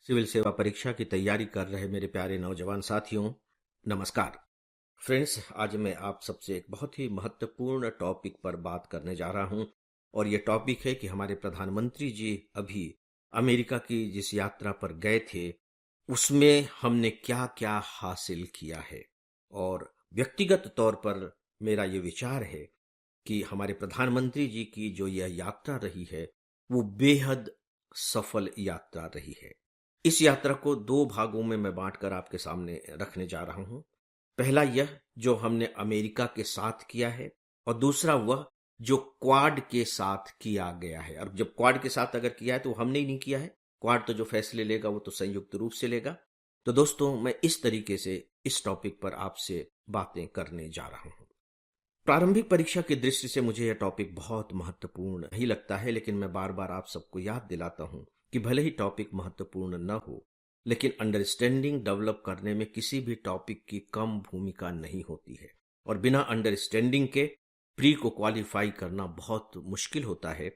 Civil सेवा परीक्षा की तैयारी कर रहे मेरे प्यारे नौजवान साथियों, नमस्कार। फ्रेंड्स, आज मैं आप सबसे एक बहुत ही महत्वपूर्ण टॉपिक पर बात करने जा रहा हूं और ये टॉपिक है कि हमारे प्रधानमंत्री जी अभी अमेरिका की जिस यात्रा पर गए थे उसमें हमने क्या क्या हासिल किया है। और व्यक्तिगत तौर पर मेरा ये विचार है कि हमारे प्रधानमंत्री जी की जो यह यात्रा रही है वो बेहद सफल यात्रा रही है। इस यात्रा को दो भागों में मैं बांटकर आपके सामने रखने जा रहा हूं। पहला यह जो हमने अमेरिका के साथ किया है और दूसरा वह जो क्वाड के साथ किया गया है। और जब क्वाड के साथ अगर किया है तो हमने ही नहीं किया है, क्वाड तो जो फैसले लेगा वो तो संयुक्त रूप से लेगा। तो दोस्तों, मैं इस तरीके से इस टॉपिक पर आपसे बातें करने जा रहा हूं। प्रारंभिक परीक्षा की दृष्टि से मुझे यह टॉपिक बहुत महत्वपूर्ण ही लगता है, लेकिन मैं बार बार आप सबको याद दिलाता हूं कि भले ही टॉपिक महत्वपूर्ण न हो, लेकिन अंडरस्टैंडिंग डेवलप करने में किसी भी टॉपिक की कम भूमिका नहीं होती है। और बिना अंडरस्टैंडिंग के प्री को क्वालिफाई करना बहुत मुश्किल होता है।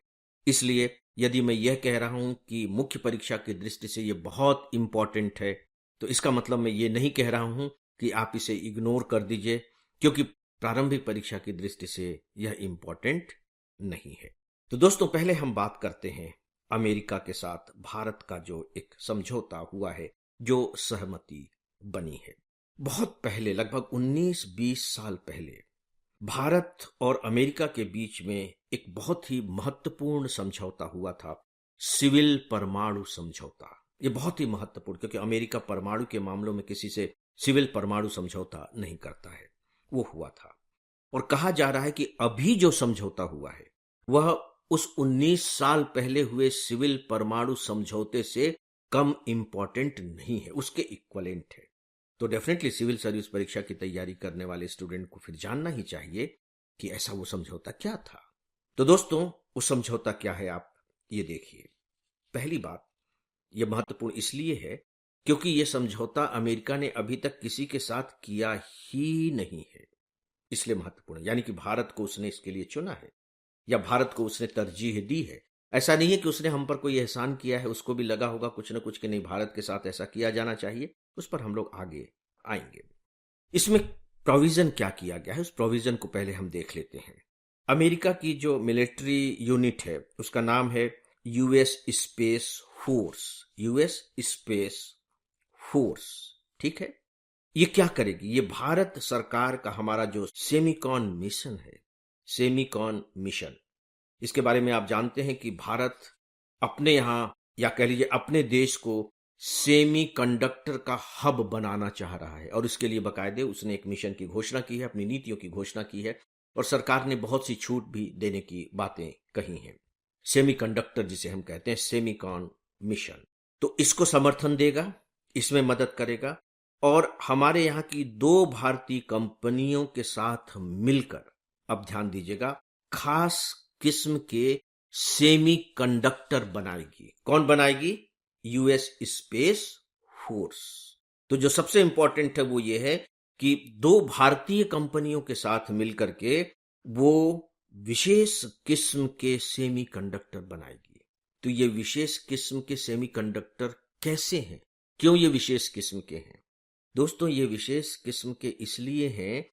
इसलिए यदि मैं यह कह रहा हूं कि मुख्य परीक्षा की दृष्टि से यह बहुत इंपॉर्टेंट है, तो इसका मतलब मैं ये नहीं कह रहा हूं कि आप इसे इग्नोर कर दीजिए, क्योंकि प्रारंभिक परीक्षा की दृष्टि से यह इंपॉर्टेंट नहीं है। तो दोस्तों, पहले हम बात करते हैं अमेरिका के साथ भारत का जो एक समझौता हुआ है, जो सहमति बनी है। बहुत पहले, लगभग 19-20 साल पहले, भारत और अमेरिका के बीच में एक बहुत ही महत्वपूर्ण समझौता हुआ था, सिविल परमाणु समझौता। यह बहुत ही महत्वपूर्ण, क्योंकि अमेरिका परमाणु के मामलों में किसी से सिविल परमाणु समझौता नहीं करता है। वो हुआ था और कहा जा रहा है कि अभी जो समझौता हुआ है वह उस 19 साल पहले हुए सिविल परमाणु समझौते से कम इंपॉर्टेंट नहीं है, उसके इक्वलेंट है। तो डेफिनेटली सिविल सर्विस परीक्षा की तैयारी करने वाले स्टूडेंट को फिर जानना ही चाहिए कि ऐसा वो समझौता क्या था। तो दोस्तों, वो समझौता क्या है, आप ये देखिए। पहली बात, यह महत्वपूर्ण इसलिए है क्योंकि यह समझौता अमेरिका ने अभी तक किसी के साथ किया ही नहीं है, इसलिए महत्वपूर्ण है। यानी कि भारत को उसने इसके लिए चुना है या भारत को उसने तरजीह दी है। ऐसा नहीं है कि उसने हम पर कोई एहसान किया है, उसको भी लगा होगा कुछ ना कुछ कि नहीं, भारत के साथ ऐसा किया जाना चाहिए। उस पर हम लोग आगे आएंगे। इसमें प्रोविजन क्या किया गया है, उस प्रोविजन को पहले हम देख लेते हैं। अमेरिका की जो मिलिट्री यूनिट है उसका नाम है US space force. US space force, ठीक है। ये क्या करेगी? ये भारत सरकार का हमारा जो सेमिकॉन मिशन है, सेमिकॉन मिशन, इसके बारे में आप जानते हैं कि भारत अपने यहां, या कह लीजिए अपने देश को सेमी कंडक्टर का हब बनाना चाह रहा है। और इसके लिए बाकायदे उसने एक मिशन की घोषणा की है, अपनी नीतियों की घोषणा की है और सरकार ने बहुत सी छूट भी देने की बातें कही हैं। सेमी कंडक्टर जिसे हम कहते हैं, सेमिकॉन मिशन, तो इसको समर्थन देगा, इसमें मदद करेगा। और हमारे यहां की दो भारतीय कंपनियों के साथ मिलकर, अब ध्यान दीजिएगा, खास किस्म के सेमी कंडक्टर बनाएगी। कौन बनाएगी? US space force. तो जो सबसे इंपॉर्टेंट है वो ये है कि दो भारतीय कंपनियों के साथ मिलकर के वो विशेष किस्म के सेमी कंडक्टर बनाएगी। तो ये विशेष किस्म के सेमी कंडक्टर कैसे हैं, क्यों ये विशेष किस्म के हैं? दोस्तों, ये विशेष किस्म के इसलिए हैं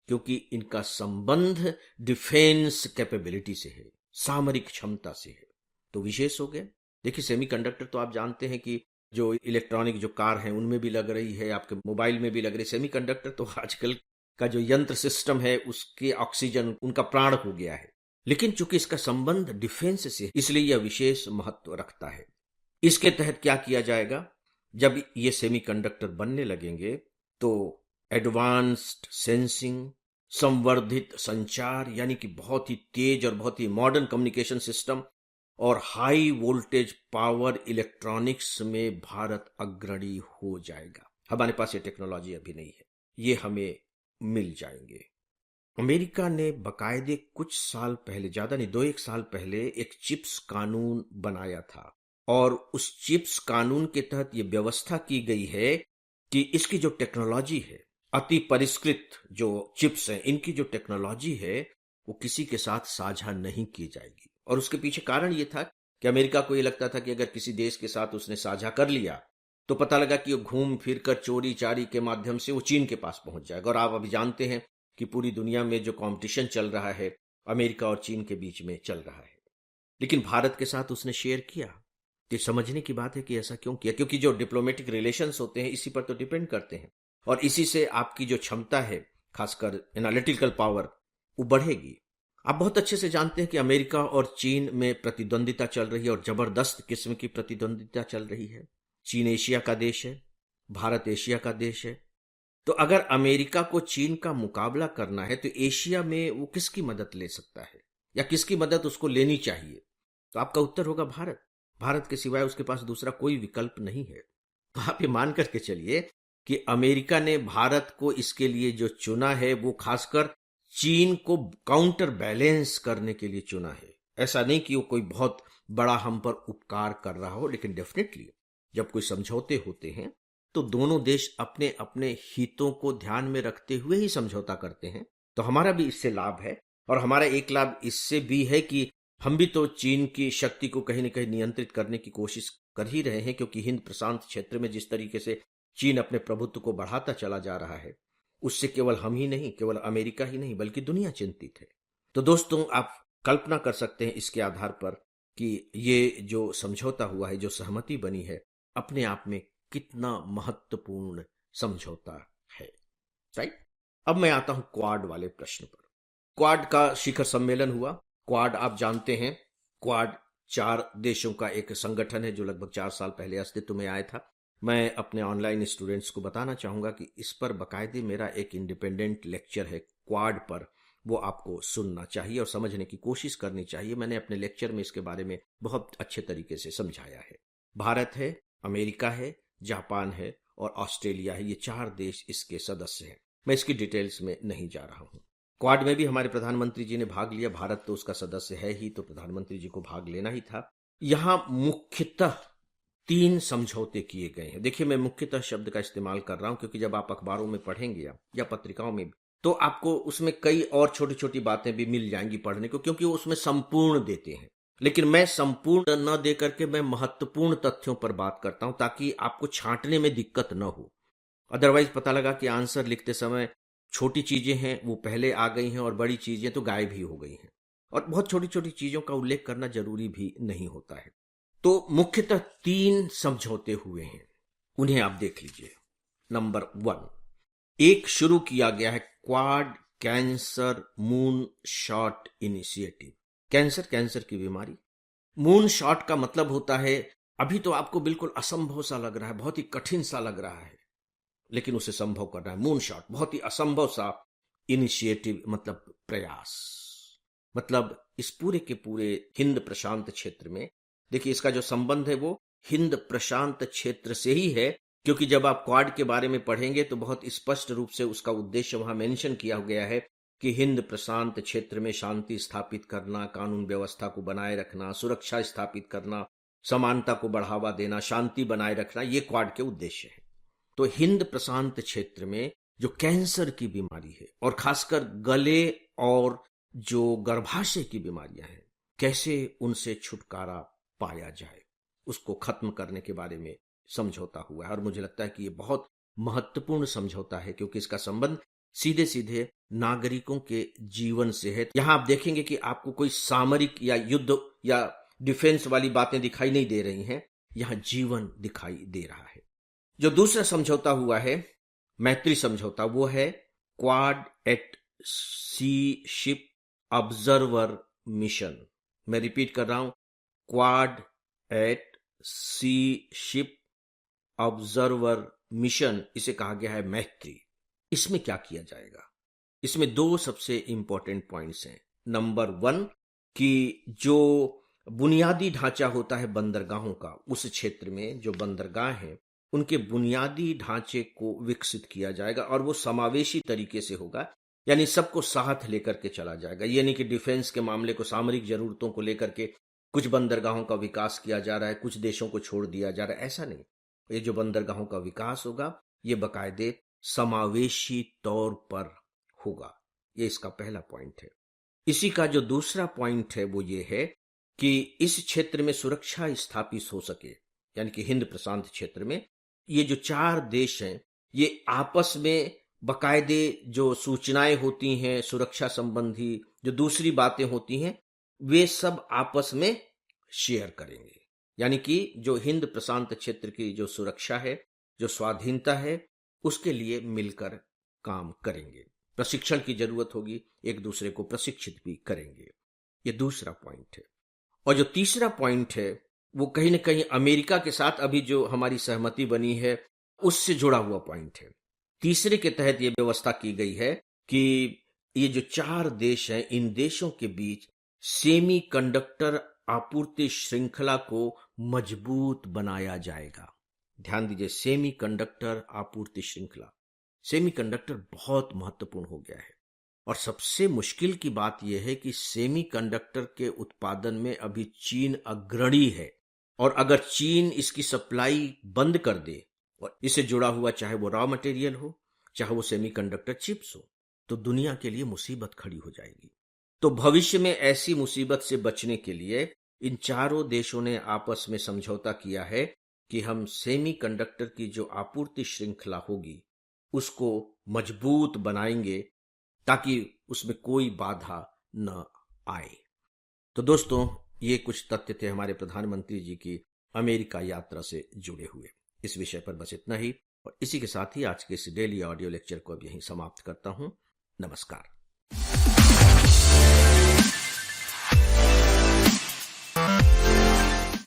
क्योंकि इनका संबंध डिफेंस कैपेबिलिटी से है, सामरिक क्षमता से है। तो विशेष हो गए। देखिए, सेमीकंडक्टर तो आप जानते हैं कि जो इलेक्ट्रॉनिक जो कार हैं उनमें भी लग रही है, आपके मोबाइल में भी लग रही है। सेमीकंडक्टर तो आजकल का जो यंत्र सिस्टम है उसके ऑक्सीजन उनका प्राण हो गया है। लेकिन चूंकि इसका संबंध डिफेंस से, इसलिए यह विशेष महत्व रखता है। इसके तहत क्या किया जाएगा? जब ये सेमीकंडक्टर बनने लगेंगे तो एडवांस्ड सेंसिंग, संवर्धित संचार, यानी कि बहुत ही तेज और बहुत ही मॉडर्न कम्युनिकेशन सिस्टम और हाई वोल्टेज पावर इलेक्ट्रॉनिक्स में भारत अग्रणी हो जाएगा। हमारे पास ये टेक्नोलॉजी अभी नहीं है, ये हमें मिल जाएंगे। अमेरिका ने बकायदे कुछ साल पहले, ज्यादा नहीं, 2-1 साल पहले एक चिप्स कानून बनाया था और उस चिप्स कानून के तहत यह व्यवस्था की गई है कि इसकी जो टेक्नोलॉजी है, अति परिष्कृत जो चिप्स हैं, इनकी जो टेक्नोलॉजी है वो किसी के साथ साझा नहीं की जाएगी। और उसके पीछे कारण ये था कि अमेरिका को ये लगता था कि अगर किसी देश के साथ उसने साझा कर लिया तो पता लगा कि वो घूम फिर कर चोरी चारी के माध्यम से वो चीन के पास पहुंच जाएगा। और आप अभी जानते हैं कि पूरी दुनिया में जो कंपटीशन चल रहा है अमेरिका और चीन के बीच में चल रहा है, लेकिन भारत के साथ उसने शेयर किया। तो समझने की बात है कि ऐसा क्यों किया, क्योंकि जो डिप्लोमेटिक रिलेशंस होते हैं इसी पर तो डिपेंड करते हैं, और इसी से आपकी जो क्षमता है, खासकर एनालिटिकल पावर, वो बढ़ेगी। आप बहुत अच्छे से जानते हैं कि अमेरिका और चीन में प्रतिद्वंदिता चल रही है, और जबरदस्त किस्म की प्रतिद्वंदिता चल रही है। चीन एशिया का देश है, भारत एशिया का देश है। तो अगर अमेरिका को चीन का मुकाबला करना है तो एशिया में वो किसकी मदद ले सकता है, या किसकी मदद उसको लेनी चाहिए? तो आपका उत्तर होगा भारत। भारत के सिवाय उसके पास दूसरा कोई विकल्प नहीं है। तो आप ये मान करके चलिए कि अमेरिका ने भारत को इसके लिए जो चुना है वो खासकर चीन को काउंटर बैलेंस करने के लिए चुना है। ऐसा नहीं कि वो कोई बहुत बड़ा हम पर उपकार कर रहा हो, लेकिन डेफिनेटली जब कोई समझौते होते हैं तो दोनों देश अपने अपने हितों को ध्यान में रखते हुए ही समझौता करते हैं। तो हमारा भी इससे लाभ है, और हमारा एक लाभ इससे भी है कि हम भी तो चीन की शक्ति को कहीं न कहीं नियंत्रित करने की कोशिश कर ही रहे हैं, क्योंकि हिंद प्रशांत क्षेत्र में जिस तरीके से चीन अपने प्रभुत्व को बढ़ाता चला जा रहा है, उससे केवल हम ही नहीं, केवल अमेरिका ही नहीं, बल्कि दुनिया चिंतित है। तो दोस्तों, आप कल्पना कर सकते हैं इसके आधार पर कि ये जो समझौता हुआ है, जो सहमति बनी है, अपने आप में कितना महत्वपूर्ण समझौता है, राइट? अब मैं आता हूं क्वाड वाले प्रश्न पर। क्वाड का शिखर सम्मेलन हुआ। क्वाड आप जानते हैं, क्वाड 4 देशों का एक संगठन है जो लगभग 4 साल पहले अस्तित्व में आया था। मैं अपने ऑनलाइन स्टूडेंट्स को बताना चाहूंगा कि इस पर बाकायदे मेरा एक इंडिपेंडेंट लेक्चर है क्वाड पर, वो आपको सुनना चाहिए और समझने की कोशिश करनी चाहिए। मैंने अपने लेक्चर में इसके बारे में बहुत अच्छे तरीके से समझाया है। भारत है, अमेरिका है, जापान है और ऑस्ट्रेलिया है, ये 4 देश इसके सदस्य हैं। मैं इसकी डिटेल्स में नहीं जा रहा हूं। क्वाड में भी हमारे प्रधानमंत्री जी ने भाग लिया। भारत तो उसका सदस्य है ही, तो प्रधानमंत्री जी को भाग लेना ही था। यहां मुख्यतः 3 समझौते किए गए हैं। देखिए, मैं मुख्यतः शब्द का इस्तेमाल कर रहा हूं क्योंकि जब आप अखबारों में पढ़ेंगे या पत्रिकाओं में, तो आपको उसमें कई और छोटी छोटी बातें भी मिल जाएंगी पढ़ने को, क्योंकि वो उसमें संपूर्ण देते हैं। लेकिन मैं संपूर्ण न दे करके मैं महत्वपूर्ण तथ्यों पर बात करता हूं, ताकि आपको छांटने में दिक्कत न हो। अदरवाइज पता लगा कि आंसर लिखते समय छोटी चीजें हैं वो पहले आ गई हैं और बड़ी चीजें तो गायब ही हो गई हैं, और बहुत छोटी छोटी चीजों का उल्लेख करना जरूरी भी नहीं होता है। तो मुख्यतः 3 समझौते हुए हैं, उन्हें आप देख लीजिए। नंबर 1, एक शुरू किया गया है quad cancer moon shot initiative. Cancer की बीमारी। मून शॉट का मतलब होता है, अभी तो आपको बिल्कुल असंभव सा लग रहा है, बहुत ही कठिन सा लग रहा है, लेकिन उसे संभव करना है। मून शॉट, बहुत ही असंभव सा इनिशिएटिव, मतलब प्रयास। मतलब इस पूरे के पूरे हिंद प्रशांत क्षेत्र में, देखिए इसका जो संबंध है वो हिंद प्रशांत क्षेत्र से ही है, क्योंकि जब आप क्वाड के बारे में पढ़ेंगे तो बहुत स्पष्ट रूप से उसका उद्देश्य वहां मेंशन किया गया है कि हिंद प्रशांत क्षेत्र में शांति स्थापित करना, कानून व्यवस्था को बनाए रखना, सुरक्षा स्थापित करना, समानता को बढ़ावा देना, शांति बनाए रखना, ये क्वाड के उद्देश्य है। तो हिंद प्रशांत क्षेत्र में जो कैंसर की बीमारी है, और खासकर गले और जो गर्भाशय की बीमारियां हैं, कैसे उनसे छुटकारा पाया जाए, उसको खत्म करने के बारे में समझौता हुआ है। और मुझे लगता है कि ये बहुत महत्वपूर्ण समझौता है, क्योंकि इसका संबंध सीधे सीधे नागरिकों के जीवन से है। यहां आप देखेंगे कि आपको कोई सामरिक या युद्ध या डिफेंस वाली बातें दिखाई नहीं दे रही हैं, यहां जीवन दिखाई दे रहा है। जो दूसरा समझौता हुआ है, मैत्री समझौता, वो है क्वाड एट सी शिप ऑब्जर्वर मिशन। मैं रिपीट कर रहा हूं, क्वाड एट सी शिप ऑब्जर्वर मिशन, इसे कहा गया है मैत्री। इसमें क्या किया जाएगा? इसमें 2 सबसे इंपॉर्टेंट पॉइंट्स हैं। नंबर 1, कि जो बुनियादी ढांचा होता है बंदरगाहों का, उस क्षेत्र में जो बंदरगाह हैं उनके बुनियादी ढांचे को विकसित किया जाएगा, और वो समावेशी तरीके से होगा, यानी सबको साथ लेकर के चला जाएगा। ये नहीं कि डिफेंस के मामले को, सामरिक जरूरतों को लेकर के कुछ बंदरगाहों का विकास किया जा रहा है, कुछ देशों को छोड़ दिया जा रहा है, ऐसा नहीं। ये जो बंदरगाहों का विकास होगा, ये बाकायदे समावेशी तौर पर होगा। ये इसका पहला पॉइंट है। इसी का जो दूसरा पॉइंट है वो ये है कि इस क्षेत्र में सुरक्षा स्थापित हो सके, यानी कि हिंद प्रशांत क्षेत्र में ये जो चार देश हैं ये आपस में बकायदे जो सूचनाएं होती हैं सुरक्षा संबंधी, जो दूसरी बातें होती हैं, वे सब आपस में शेयर करेंगे। यानी कि जो हिंद प्रशांत क्षेत्र की जो सुरक्षा है, जो स्वाधीनता है, उसके लिए मिलकर काम करेंगे। प्रशिक्षण की जरूरत होगी, एक दूसरे को प्रशिक्षित भी करेंगे। ये दूसरा पॉइंट है। और जो तीसरा पॉइंट है वो कहीं ना कहीं अमेरिका के साथ अभी जो हमारी सहमति बनी है उससे जुड़ा हुआ पॉइंट है। तीसरे के तहत ये व्यवस्था की गई है कि ये जो चार देश हैं, इन देशों के बीच सेमी कंडक्टर आपूर्ति श्रृंखला को मजबूत बनाया जाएगा। ध्यान दीजिए, सेमी कंडक्टर आपूर्ति श्रृंखला। सेमी कंडक्टर बहुत महत्वपूर्ण हो गया है और सबसे मुश्किल की बात यह है कि सेमी कंडक्टर के उत्पादन में अभी चीन अग्रणी है और अगर चीन इसकी सप्लाई बंद कर दे और इससे जुड़ा हुआ चाहे वो रॉ मटेरियल हो, चाहे वो सेमीकंडक्टर चिप्स हो, तो दुनिया के लिए मुसीबत खड़ी हो जाएगी। तो भविष्य में ऐसी मुसीबत से बचने के लिए इन चारों देशों ने आपस में समझौता किया है कि हम सेमीकंडक्टर की जो आपूर्ति श्रृंखला होगी उसको मजबूत बनाएंगे ताकि उसमें कोई बाधा न आए। तो दोस्तों, ये कुछ तथ्य थे हमारे प्रधानमंत्री जी की अमेरिका यात्रा से जुड़े हुए। इस विषय पर बस इतना ही और इसी के साथ ही आज के इस डेली ऑडियो लेक्चर को अब यहीं समाप्त करता हूं। नमस्कार।